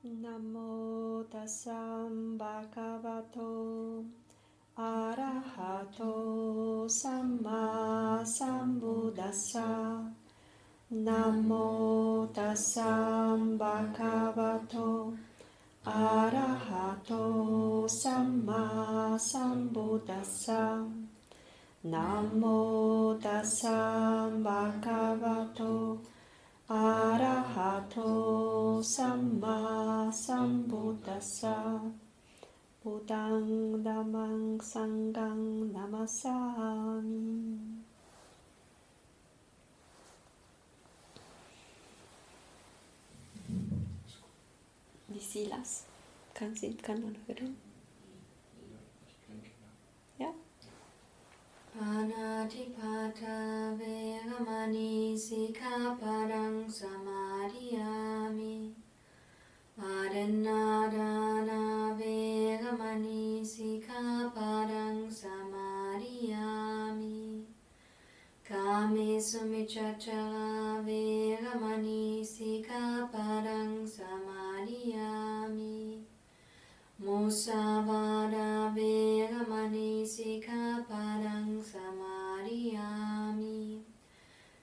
Namo tassam bhagavato arahato samma sambuddhassa. Namo tassam bhagavato arahato samma sambuddhassa. Namo tassam bhagavato arahato samma sambuddhassa. Buddhang dhammang sanghang namasami. Die Silas, kann man hören? Ja? Panatipata vegamani sikkhapadang samadhiyami. Adanadana vegamani sikkhapadang samadhiyami. Kamesu miccachala vegamani sikkhapadang samadhiyami. Musavada vegamani sikkhapadang samadhiyami.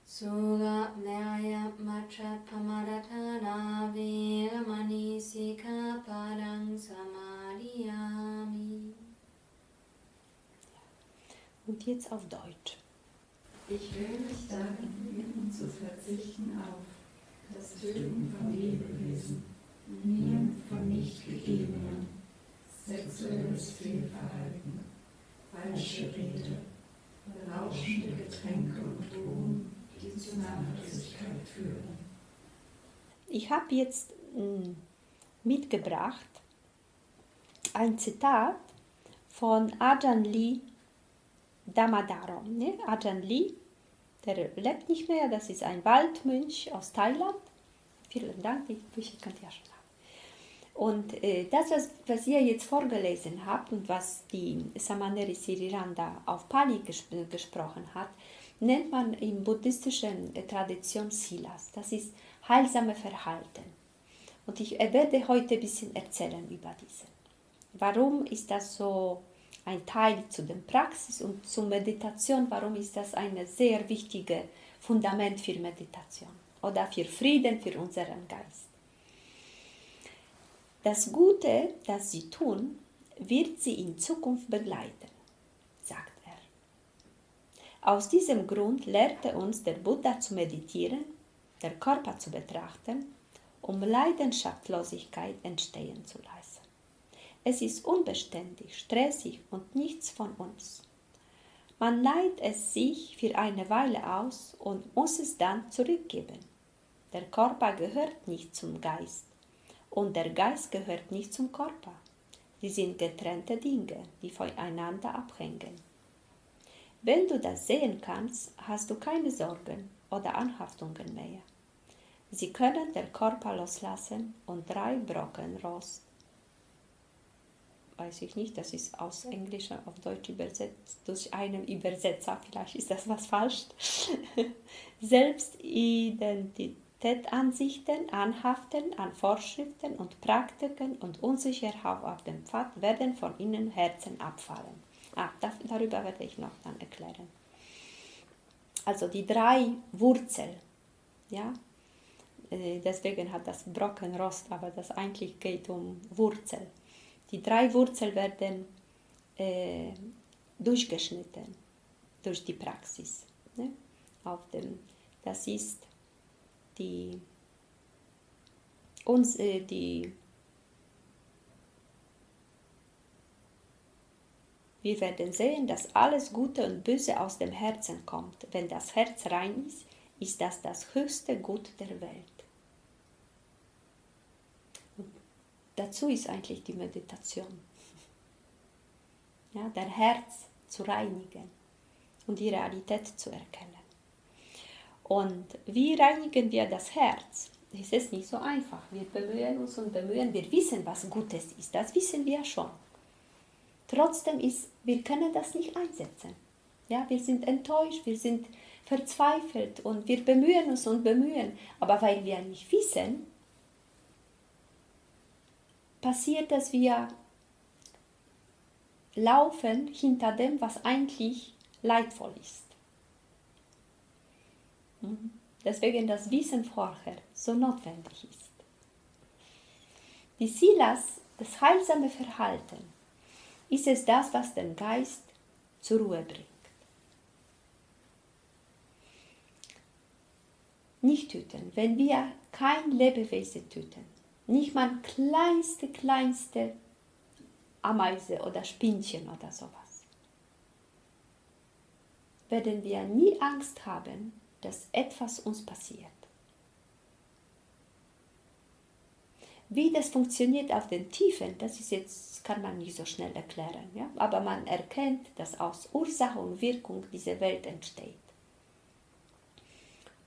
Sugamaya maccapamadatana vegamani sikkhapadang samadhiyami. Und jetzt auf Deutsch. Ich will mich darin üben, zu verzichten auf das Töten von Lebewesen, Nehmen von nicht Gegebenen, sexuelles Fehlverhalten, falsche Rede, berauschende Getränke und Drogen, die zu Nachlässigkeit führen. Ich habe jetzt mitgebracht ein Zitat von Ajahn Lee Damodharam. Ne? Ajahn Lee, der lebt nicht mehr, das ist ein Waldmönch aus Thailand. Vielen Dank, die Bücher könnt ihr ja schon haben. Und das, was ihr jetzt vorgelesen habt und was die Samaneri Siriranda auf Pali gesprochen hat, nennt man in buddhistischen Tradition Silas. Das ist heilsame Verhalten. Und ich werde heute ein bisschen erzählen über diese. Warum ist das so ein Teil zu der Praxis und zur Meditation? Warum ist das ein sehr wichtiges Fundament für Meditation oder für Frieden, für unseren Geist? Das Gute, das sie tun, wird sie in Zukunft begleiten, sagt er. Aus diesem Grund lehrte uns der Buddha zu meditieren, der Körper zu betrachten, um Leidenschaftslosigkeit entstehen zu lassen. Es ist unbeständig, stressig und nichts von uns. Man leiht es sich für eine Weile aus und muss es dann zurückgeben. Der Körper gehört nicht zum Geist und der Geist gehört nicht zum Körper. Sie sind getrennte Dinge, die voneinander abhängen. Wenn du das sehen kannst, hast du keine Sorgen oder Anhaftungen mehr. Sie können den Körper loslassen und 3 Brocken Rost, weiß ich nicht, das ist aus Englisch auf Deutsch übersetzt, durch einen Übersetzer, vielleicht ist das was falsch, Selbstidentitätsansichten, Anhaften an Vorschriften und Praktiken und Unsicherheit auf dem Pfad werden von innen Herzen abfallen. Darüber werde ich noch dann erklären. Also die 3 Wurzeln, ja, deswegen hat das Brockenrost, aber das eigentlich geht um Wurzel. Die 3 Wurzeln werden durchgeschnitten durch die Praxis. Ne? Das ist wir werden sehen, dass alles Gute und Böse aus dem Herzen kommt. Wenn das Herz rein ist, ist das das höchste Gut der Welt. Und dazu ist eigentlich die Meditation. Ja, der Herz zu reinigen und die Realität zu erkennen. Und wie reinigen wir das Herz? Das ist nicht so einfach. Wir bemühen uns und bemühen, wir wissen, was Gutes ist, das wissen wir schon. Trotzdem wir können das nicht einsetzen. Ja, wir sind enttäuscht, wir sind verzweifelt und wir bemühen uns und bemühen. Aber weil wir nicht wissen, passiert, dass wir laufen hinter dem, was eigentlich leidvoll ist. Deswegen das Wissen vorher so notwendig ist. Die Silas, das heilsame Verhalten, ist es das, was den Geist zur Ruhe bringt. Nicht töten, wenn wir kein Lebewesen töten, nicht mal kleinste Ameise oder Spinnchen oder sowas, werden wir nie Angst haben, dass etwas uns passiert. Wie das funktioniert auf den Tiefen, das ist jetzt, kann man nicht so schnell erklären, ja? Aber man erkennt, dass aus Ursache und Wirkung diese Welt entsteht.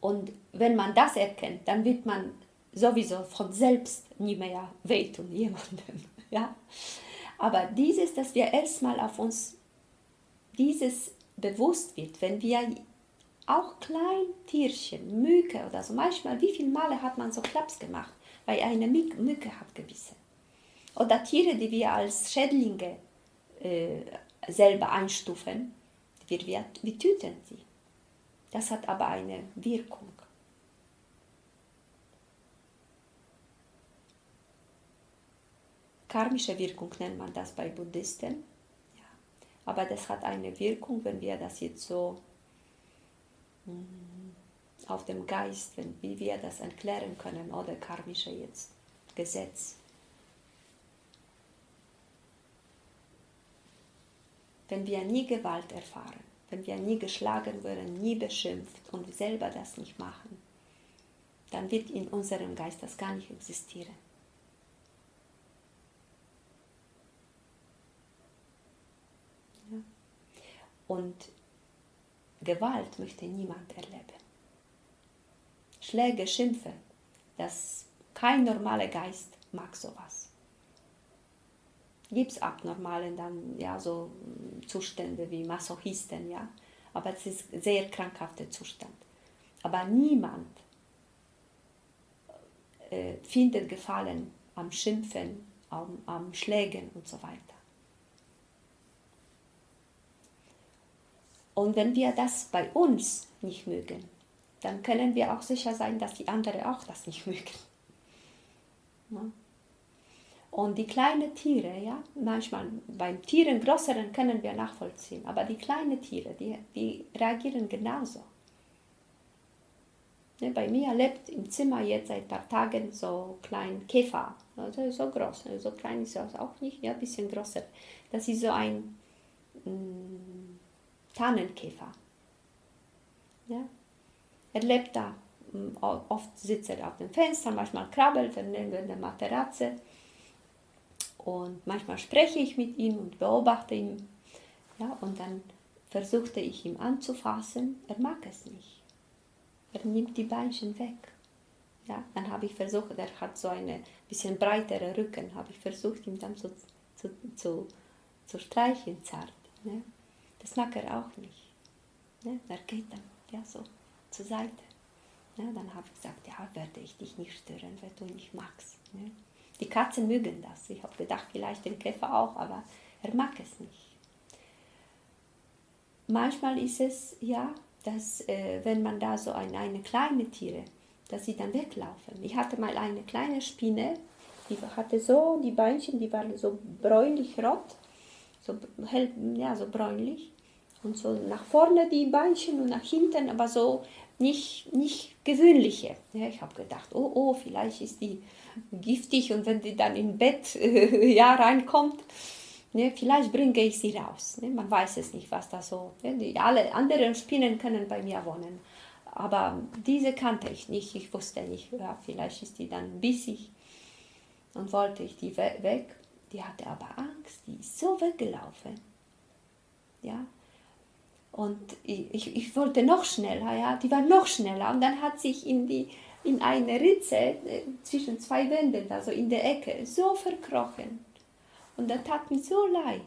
Und wenn man das erkennt, dann wird man sowieso von selbst nie mehr wehtun jemandem. Ja? Aber dieses, dass wir erstmal auf uns dieses bewusst wird, wenn wir auch Kleintierchen, Mücke oder so, manchmal, wie viele Male hat man so Klaps gemacht, weil eine Mücke hat gebissen. Oder Tiere, die wir als Schädlinge selber einstufen, wir töten sie. Das hat aber eine Wirkung. Karmische Wirkung nennt man das bei Buddhisten. Ja. Aber das hat eine Wirkung, wenn wir das jetzt so auf dem Geist, wie wir das erklären können, oder karmische jetzt Gesetz. Wenn wir nie Gewalt erfahren, wenn wir nie geschlagen werden, nie beschimpft und selber das nicht machen, dann wird in unserem Geist das gar nicht existieren. Ja. Und Gewalt möchte niemand erleben. Schläge, Schimpfe, kein normaler Geist mag sowas. Gibt es Abnormalen dann, ja, so Zustände wie Masochisten, ja, aber es ist ein sehr krankhafter Zustand. Aber niemand findet Gefallen am Schimpfen, am Schlägen und so weiter. Und wenn wir das bei uns nicht mögen, dann können wir auch sicher sein, dass die anderen auch das nicht mögen. Ja. Und die kleinen Tiere, ja, manchmal beim Tieren, größeren können wir nachvollziehen, aber die kleinen Tiere, die reagieren genauso. Ja, bei mir lebt im Zimmer jetzt seit ein paar Tagen so ein kleiner Käfer, also so groß, so klein ist er auch nicht, ja, ein bisschen größer. Das ist so ein Tannenkäfer. Ja. Er lebt da, oft sitzt er auf dem Fenster, manchmal krabbelt er neben der Matratze. Und manchmal spreche ich mit ihm und beobachte ihn. Ja, und dann versuchte ich ihn anzufassen. Er mag es nicht. Er nimmt die Beinchen weg. Ja, dann habe ich versucht, er hat so eine bisschen breitere Rücken, habe ich versucht, ihn dann zu streicheln, zart. Ne? Das mag er auch nicht. Ne? Er geht dann ja, so zur Seite. Ja, dann habe ich gesagt, ja, werde ich dich nicht stören, wenn du nicht magst. Ne? Die Katzen mögen das. Ich habe gedacht, vielleicht den Käfer auch, aber er mag es nicht. Manchmal ist es, ja, dass wenn man da so eine kleine Tiere, dass sie dann weglaufen. Ich hatte mal eine kleine Spinne, die hatte so, die Beinchen, die waren so bräunlich-rot, so hell, ja, so bräunlich. Und so nach vorne die Beinchen und nach hinten, aber so nicht gewöhnliche. Ja, ich habe gedacht, oh, vielleicht ist die giftig und wenn die dann im Bett ja, reinkommt, ne, vielleicht bringe ich sie raus. Ne? Man weiß es nicht, was da so. Ne? Alle anderen Spinnen können bei mir wohnen, aber diese kannte ich nicht. Ich wusste nicht, ja, vielleicht ist die dann bissig und wollte ich die weg. Die hatte aber Angst, die ist so weggelaufen. Ja. Und ich wollte noch schneller, ja, die war noch schneller. Und dann hat sich in eine Ritze zwischen zwei Wänden, also in der Ecke, so verkrochen. Und das tat mir so leid.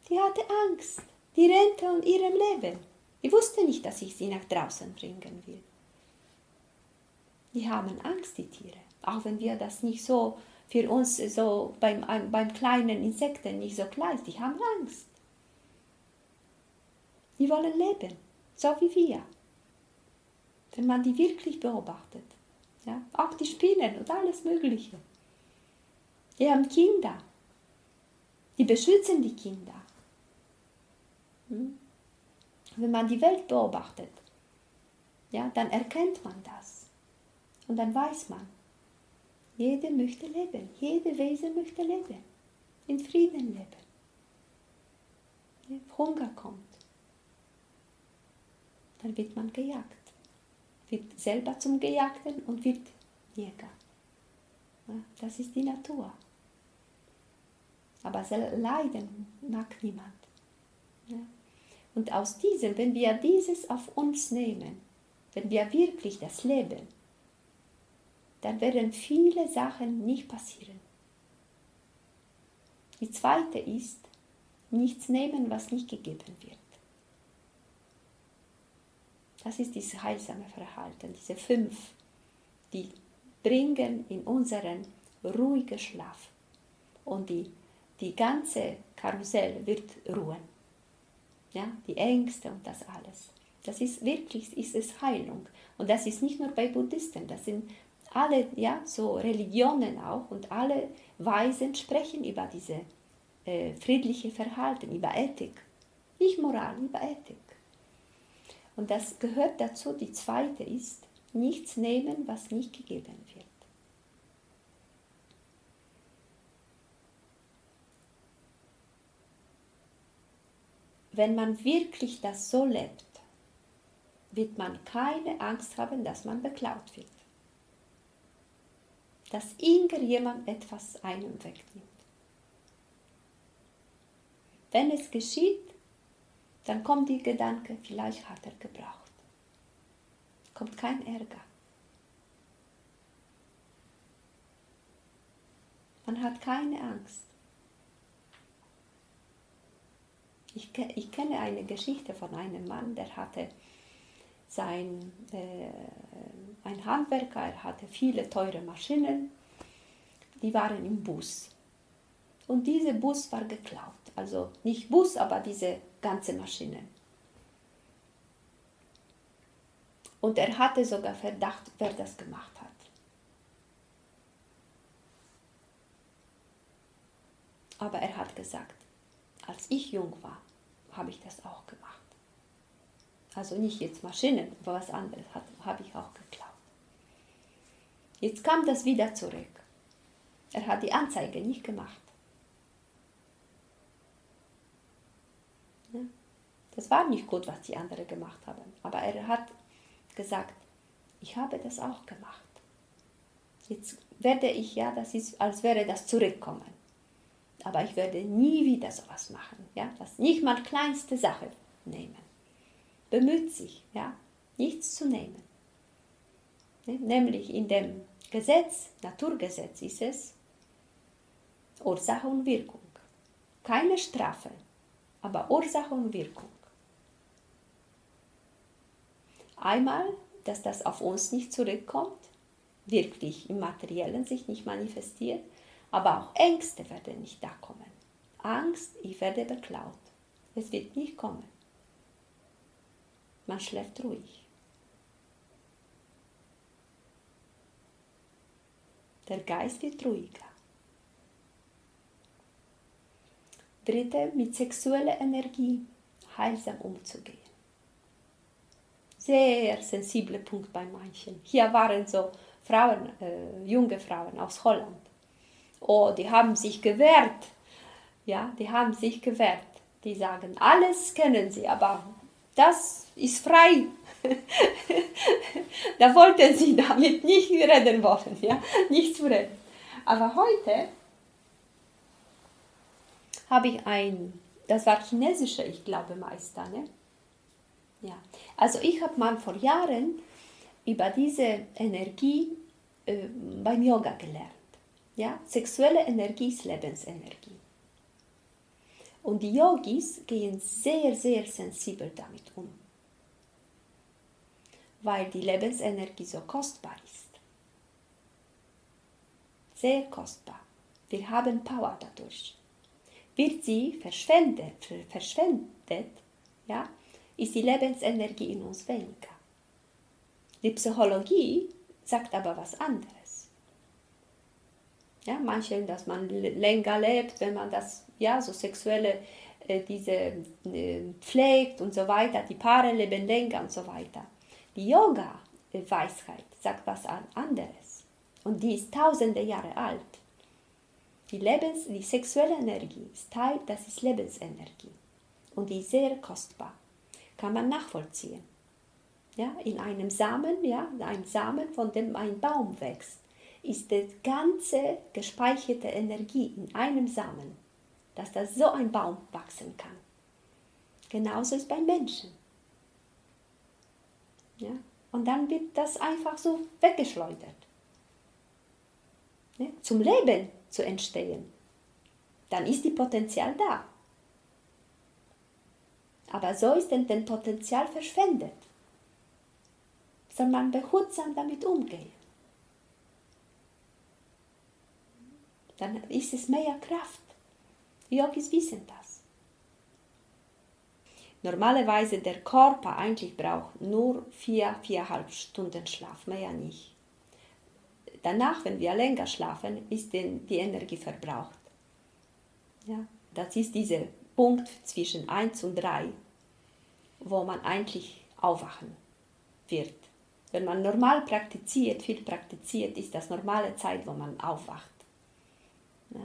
Die hatte Angst. Die rennte um ihrem Leben. Die wusste nicht, dass ich sie nach draußen bringen will. Die haben Angst, die Tiere. Auch wenn wir das nicht so für uns so beim kleinen Insekten nicht so klar ist. Die haben Angst. Die wollen leben, so wie wir. Wenn man die wirklich beobachtet. Ja? Auch die Spinnen und alles Mögliche. Die haben Kinder. Die beschützen die Kinder. Wenn man die Welt beobachtet, ja, dann erkennt man das. Und dann weiß man, jeder möchte leben. Jede Wesen möchte leben. In Frieden leben. Wenn Hunger kommt, dann wird man gejagt. Wird selber zum Gejagten und wird Jäger. Ja, das ist die Natur. Aber leiden mag niemand. Ja. Und aus diesem, wenn wir dieses auf uns nehmen, wenn wir wirklich das leben, dann werden viele Sachen nicht passieren. Die zweite ist, nichts nehmen, was nicht gegeben wird. Das ist dieses heilsame Verhalten, diese 5, die bringen in unseren ruhigen Schlaf. Und die ganze Karussell wird ruhen. Ja, die Ängste und das alles. Das ist wirklich, ist es Heilung. Und das ist nicht nur bei Buddhisten, das sind alle, ja, so Religionen auch, und alle Weisen sprechen über diese friedliche Verhalten, über Ethik. Nicht Moral, über Ethik. Und das gehört dazu, die zweite ist, nichts nehmen, was nicht gegeben wird. Wenn man wirklich das so lebt, wird man keine Angst haben, dass man beklaut wird. Dass irgendjemand etwas einem wegnimmt. Wenn es geschieht, dann kommt der Gedanke, vielleicht hat er gebraucht. Kommt kein Ärger. Man hat keine Angst. Ich kenne eine Geschichte von einem Mann, der hatte ein Handwerker, er hatte viele teure Maschinen, die waren im Bus. Und dieser Bus war geklaut. Also nicht Bus, aber diese ganze Maschinen. Und er hatte sogar Verdacht, wer das gemacht hat. Aber er hat gesagt, als ich jung war, habe ich das auch gemacht. Also nicht jetzt Maschinen, aber was anderes habe ich auch geklaut. Jetzt kam das wieder zurück. Er hat die Anzeige nicht gemacht. Ja? Das war nicht gut, was die anderen gemacht haben. Aber er hat gesagt, ich habe das auch gemacht. Jetzt werde ich, ja, das ist, als wäre das zurückkommen. Aber ich werde nie wieder sowas machen. Ja? Das nicht mal kleinste Sache nehmen. Bemüht sich, ja, nichts zu nehmen. Nämlich in dem Gesetz, Naturgesetz ist es, Ursache und Wirkung. Keine Strafe, aber Ursache und Wirkung. Einmal, dass das auf uns nicht zurückkommt, wirklich im Materiellen sich nicht manifestiert, aber auch Ängste werden nicht da kommen. Angst, ich werde beklaut. Es wird nicht kommen. Man schläft ruhig. Der Geist wird ruhiger. Dritte, mit sexueller Energie heilsam umzugehen. Sehr sensibler Punkt bei manchen. Hier waren so Frauen, junge Frauen aus Holland. Oh, die haben sich gewehrt. Ja, die haben sich gewehrt. Die sagen, alles kennen sie, aber das ist frei. Da wollten sie damit nicht reden wollen, ja, nicht zu reden. Aber heute habe ich das war chinesischer, ich glaube, Meister, ne? Ja. Also ich habe mal vor Jahren über diese Energie beim Yoga gelernt. Ja? Sexuelle Energie ist Lebensenergie. Und die Yogis gehen sehr, sehr sensibel damit um. Weil die Lebensenergie so kostbar ist. sehr kostbar. Wir haben Power dadurch. Wird sie verschwendet, ja, ist die Lebensenergie in uns weniger. Die Psychologie sagt aber was anderes. Ja, manche, dass man länger lebt, wenn man das, ja, so sexuelle, pflegt und so weiter, die Paare leben länger und so weiter. Die Yoga-Weisheit sagt was anderes. Und die ist tausende Jahre alt. Die sexuelle Energie ist Teil, das ist Lebensenergie. Und die ist sehr kostbar. Kann man nachvollziehen. Ja, in einem Samen, ja, ein Samen, von dem ein Baum wächst, ist die ganze gespeicherte Energie in einem Samen, dass da so ein Baum wachsen kann. Genauso ist bei Menschen. Ja, und dann wird das einfach so weggeschleudert. Ja, zum Leben zu entstehen. Dann ist die Potenzial da. Aber so ist denn das Potenzial verschwendet. Soll man behutsam damit umgehen. Dann ist es mehr Kraft. Die Yogis wissen das. Normalerweise der Körper eigentlich braucht nur 4,5 Stunden Schlaf, mehr nicht. Danach, wenn wir länger schlafen, ist die Energie verbraucht. Ja, das ist dieser Punkt zwischen 1 und 3, wo man eigentlich aufwachen wird. Wenn man normal praktiziert, viel praktiziert, ist das normale Zeit, wo man aufwacht. Ja.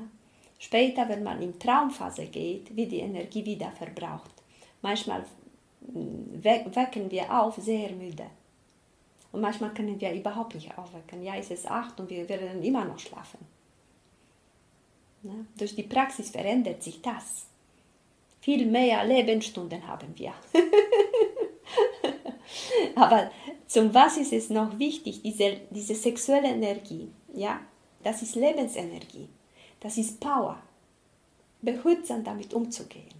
Später, wenn man in Traumphase geht, wird die Energie wieder verbraucht. Manchmal wecken wir auf sehr müde. Und manchmal können wir überhaupt nicht aufwecken. Ja, es ist 8 und wir werden immer noch schlafen. Ja. Durch die Praxis verändert sich das. Viel mehr Lebensstunden haben wir. Aber zum was ist es noch wichtig, diese sexuelle Energie? Ja, das ist Lebensenergie. Das ist Power. Behutsam damit umzugehen.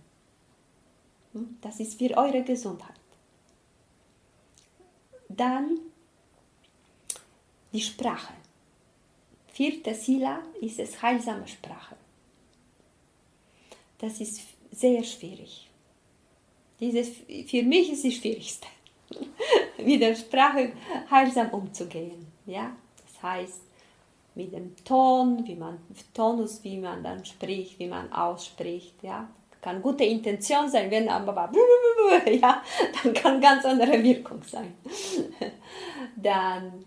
Das ist für eure Gesundheit. Dann die Sprache. 4. Sila ist es heilsame Sprache. Das ist sehr schwierig. Für mich ist es schwierigste, mit der Sprache heilsam umzugehen. Ja? Das heißt, mit dem Tonus, wie man dann spricht, wie man ausspricht. Ja? Kann gute Intention sein, wenn aber ja, dann kann ganz andere Wirkung sein. Dann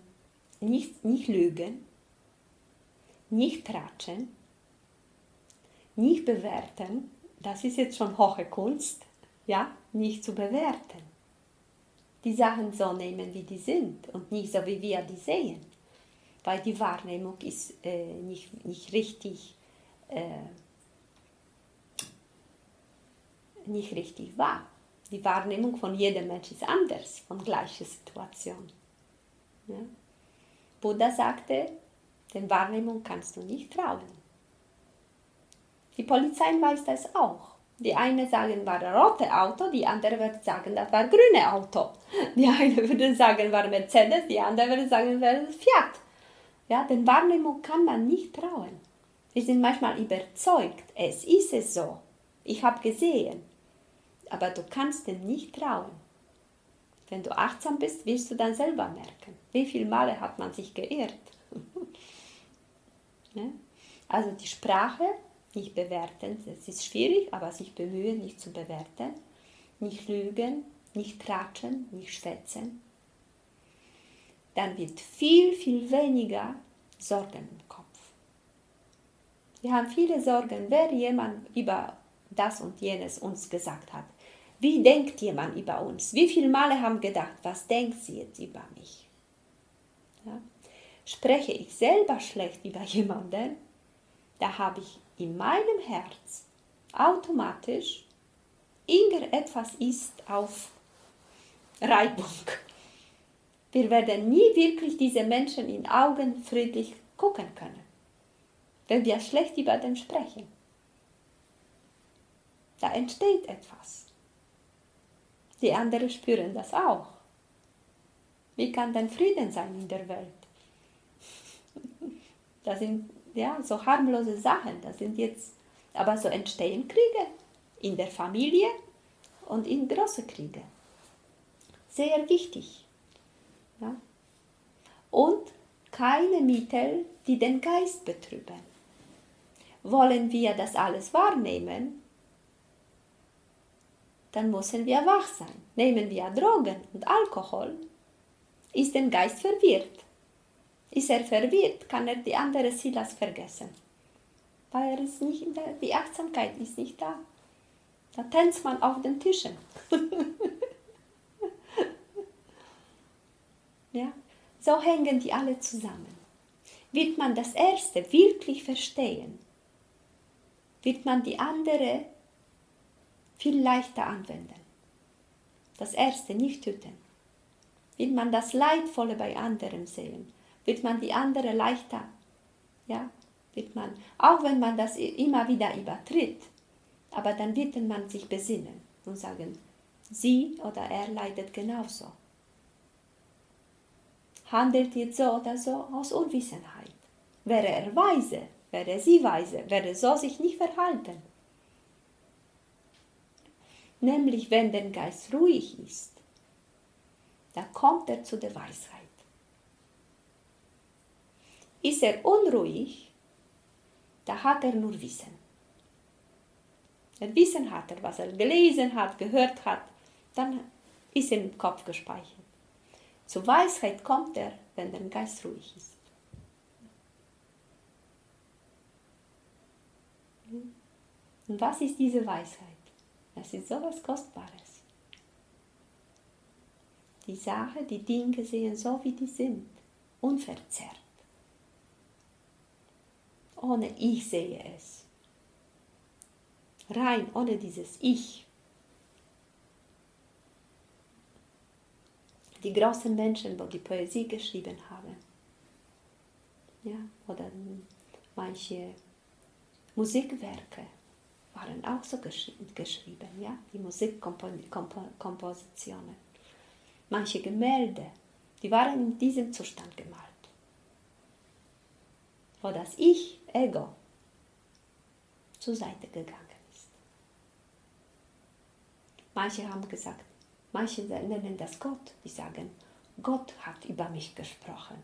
nicht lügen, nicht tratschen, nicht bewerten. Das ist jetzt schon hohe Kunst, ja, nicht zu bewerten. Die Sachen so nehmen, wie die sind und nicht so, wie wir die sehen. Weil die Wahrnehmung ist nicht richtig wahr. Die Wahrnehmung von jedem Mensch ist anders, von gleicher Situation. Ja? Buddha sagte, der Wahrnehmung kannst du nicht trauen. Die Polizei weiß das auch. Die eine sagen, war ein rotes Auto, die andere würde sagen, das war ein grünes Auto. Die eine würde sagen, war Mercedes, die andere würde sagen, war Fiat. Ja, denn Wahrnehmung kann man nicht trauen. Wir sind manchmal überzeugt, es ist es so. Ich habe gesehen. Aber du kannst dem nicht trauen. Wenn du achtsam bist, wirst du dann selber merken, wie viele Male hat man sich geirrt. Ja? Also die Sprache nicht bewerten, das ist schwierig, aber sich bemühen, nicht zu bewerten, nicht lügen, nicht tratschen, nicht schwätzen. Dann wird viel, viel weniger Sorgen im Kopf. Wir haben viele Sorgen, wer jemand über das und jenes uns gesagt hat. Wie denkt jemand über uns? Wie viele Male haben gedacht, was denkt sie jetzt über mich? Ja? Spreche ich selber schlecht über jemanden, da habe ich in meinem Herz automatisch irgendetwas ist auf Reibung. Wir werden nie wirklich diese Menschen in Augen friedlich gucken können, wenn wir schlecht über den sprechen. Da entsteht etwas. Die anderen spüren das auch. Wie kann denn Frieden sein in der Welt? Da sind ja, so harmlose Sachen. Das sind jetzt, aber so entstehen Kriege in der Familie und in große Kriege. Sehr wichtig. Ja. Und keine Mittel, die den Geist betrüben. Wollen wir das alles wahrnehmen, dann müssen wir wach sein. Nehmen wir Drogen und Alkohol, ist der Geist verwirrt. Ist er verwirrt, kann er die andere Silas vergessen. Weil er ist nicht die Achtsamkeit ist nicht da. Da tanzt man auf den Tischen. Ja? So hängen die alle zusammen. Wird man das Erste wirklich verstehen, wird man die andere viel leichter anwenden. Das Erste nicht töten. Wird man das Leidvolle bei anderen sehen, wird man die andere leichter, ja, wird man, auch wenn man das immer wieder übertritt, aber dann wird man sich besinnen und sagen, sie oder er leidet genauso. Handelt jetzt so oder so aus Unwissenheit. Wäre er weise, wäre sie weise, wäre so sich nicht verhalten. Nämlich, wenn der Geist ruhig ist, da kommt er zu der Weisheit. Ist er unruhig, da hat er nur Wissen. Wissen hat er, was er gelesen hat, gehört hat, dann ist er im Kopf gespeichert. Zur Weisheit kommt er, wenn der Geist ruhig ist. Und was ist diese Weisheit? Das ist so etwas Kostbares. Die Sache, die Dinge sehen so, wie die sind, unverzerrt. Ohne ich sehe es. Rein, ohne dieses Ich. Die großen Menschen, die Poesie geschrieben haben, ja, oder manche Musikwerke waren auch so geschrieben, ja, die Musikkompositionen. Manche Gemälde, die waren in diesem Zustand gemalt. Wo das Ich, Ego, zur Seite gegangen ist. Manche haben gesagt, manche nennen das Gott, die sagen, Gott hat über mich gesprochen.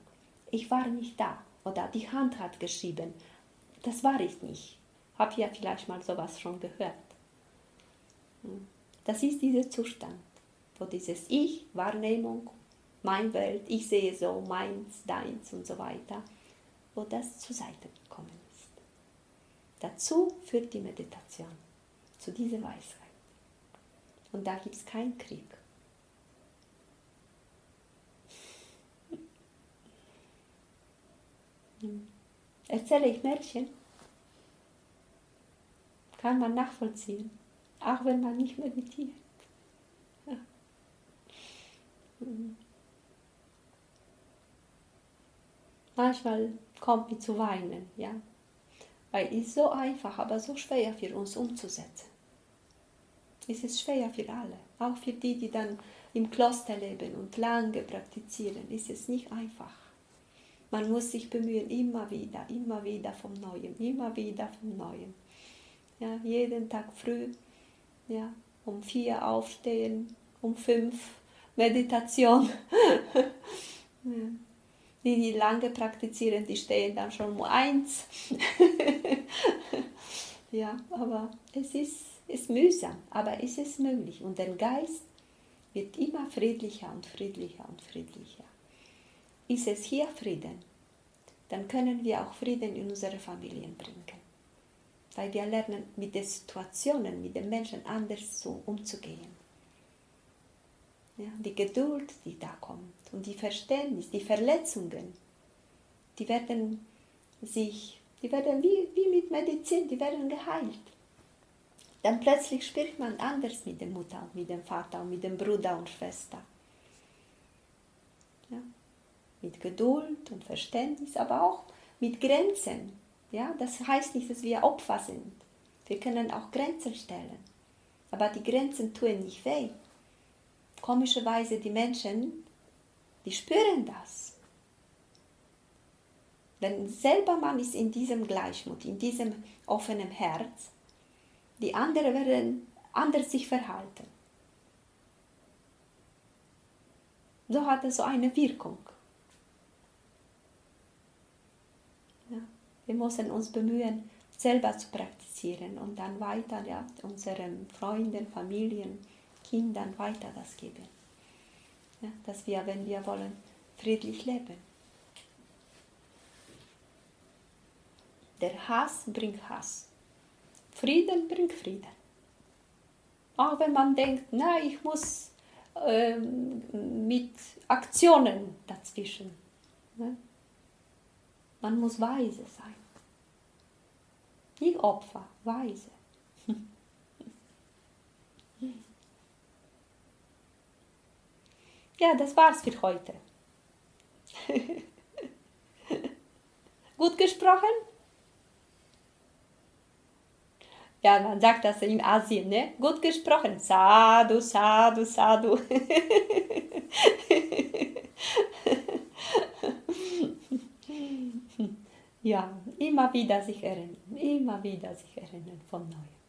Ich war nicht da. Oder die Hand hat geschrieben, das war ich nicht. Habt ihr vielleicht mal sowas schon gehört? Das ist dieser Zustand, wo dieses Ich, Wahrnehmung, mein Welt, ich sehe so, meins, deins und so weiter, wo das zur Seite gekommen ist. Dazu führt die Meditation, zu dieser Weisheit. Und da gibt es keinen Krieg. Erzähle ich Märchen? Kann man nachvollziehen, auch wenn man nicht meditiert. Ja. Manchmal kommt mir zu weinen, ja, weil es ist so einfach, aber so schwer für uns umzusetzen. Es ist schwer für alle, auch für die, die dann im Kloster leben und lange praktizieren, ist es nicht einfach. Man muss sich bemühen, immer wieder vom Neuen, immer wieder vom Neuen. Ja, jeden Tag früh, ja, um 4 aufstehen, um 5 Meditation. Ja. Die lange praktizieren, die stehen dann schon um 1. Ja, aber es ist mühsam, aber es ist möglich. Und der Geist wird immer friedlicher und friedlicher und friedlicher. Ist es hier Frieden, dann können wir auch Frieden in unsere Familien bringen. Weil wir lernen, mit den Situationen, mit den Menschen anders umzugehen. Ja, die Geduld, die da kommt und die Verständnis, die Verletzungen, die werden wie mit Medizin, die werden geheilt. Dann plötzlich spricht man anders mit der Mutter und mit dem Vater und mit dem Bruder und Schwester. Ja, mit Geduld und Verständnis, aber auch mit Grenzen. Ja, das heißt nicht, dass wir Opfer sind. Wir können auch Grenzen stellen. Aber die Grenzen tun nicht weh. Komischerweise die Menschen, die spüren das. Wenn selber man ist in diesem Gleichmut, in diesem offenen Herz, die anderen werden anders sich verhalten. So hat es so eine Wirkung. Ja, wir müssen uns bemühen, selber zu praktizieren und dann weiter unseren Freunden, Familien, Kindern weiter das geben. Ja, dass wir, wenn wir wollen, friedlich leben. Der Hass bringt Hass. Frieden bringt Frieden. Auch wenn man denkt, na, ich muss mit Aktionen dazwischen. Ne? Man muss weise sein. Nicht Opfer, weise. Ja, das war's für heute. Gut gesprochen? Ja, man sagt das in Asien, ne? Gut gesprochen. Sadhu, sadhu, sadhu. Ja, immer wieder sich erinnern von Neuem.